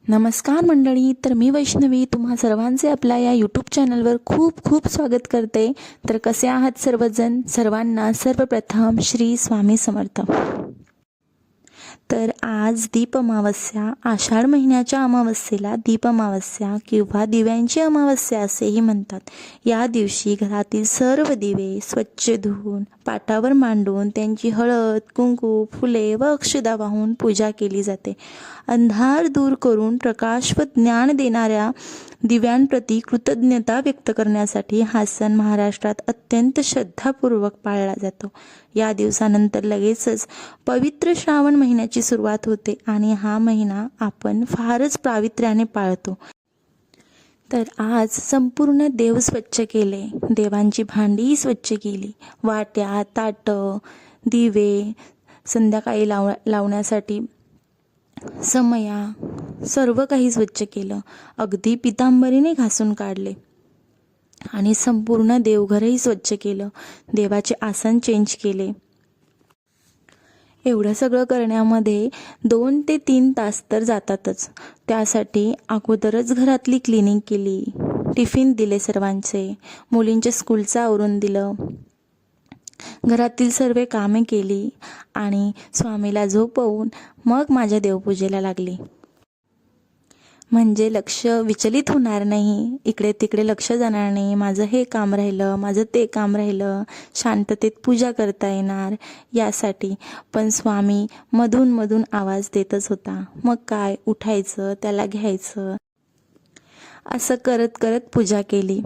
नमस्कार मंडळी, तर मी वैष्णवी तुम्हा सर्वांचे आपल्या या यूट्यूब चॅनलवर खूप खूप स्वागत करते. तर कसे आहात सर्वजण? सर्वांना सर्वप्रथम श्री स्वामी समर्थ. तर आज दीप अमावस्या, आषाढ महिन्याच्या अमावस्येला दीप अमावस्या किंवा दिव्यांची अमावस्या असेही म्हणतात. या दिवशी घरातील सर्व दिवे स्वच्छ धुवून पाटावर मांडून त्यांची हळद, कुंकू, फुले व अक्षदा वाहून पूजा केली जाते. अंधार दूर करून प्रकाश व ज्ञान देणाऱ्या दिव्यांप्रती कृतज्ञता व्यक्त करण्यासाठी हा सण महाराष्ट्रात अत्यंत श्रद्धापूर्वक पाळला जातो. या दिवसानंतर लगेचच पवित्र श्रावण महिन्याची सुरुवात होते आणि हा महिना आपण फारच पावित्र्याने पाळतो. तर आज संपूर्ण देव स्वच्छ केले, देवांची भांडी स्वच्छ केली, वाट्या, ताटं, दिवे, संध्याकाळी लावण्यासाठी समया, सर्व काही स्वच्छ केलं. अगदी पितांबरीने घासून काढले आणि संपूर्ण देवघरही स्वच्छ केलं. देवाचे आसन चेंज केले. एवढं सगळं करण्यामध्ये 2 ते 3 तास तर जातातच. त्यासाठी अगोदरच घरातली क्लिनिंग केली, टिफिन दिले सर्वांचे, मुलींच्या स्कूलचं आवरून दिलं, घरातील सर्व कामे केली आणि स्वामीला झोपवून मग माझ्या देवपूजेला लागली. म्हणजे लक्ष विचलित होणार नाही, इकडे तिकडे लक्ष जाणार नाही, माझं हे काम राहिलं, माझं ते काम राहिलं, शांततेत पूजा करता येणार यासाठी. पण स्वामी मधून मधून आवाज देतच होता. मग काय, उठायचं, त्याला घ्यायचं, असं करत करत पूजा केली.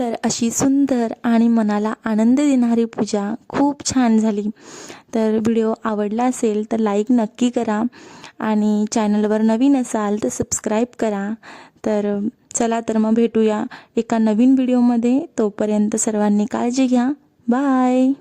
तर अशी सुंदर आणि मनाला आनंद देणारी पूजा खूप छान झाली. तर व्हिडिओ आवडला असेल तर लाईक नक्की करा आणि चॅनलवर नवीन असाल तर सबस्क्राईब करा. तर चला तर मग भेटूया एका नवीन व्हिडिओमध्ये. तोपर्यंत सर्वांनी काळजी घ्या. बाय.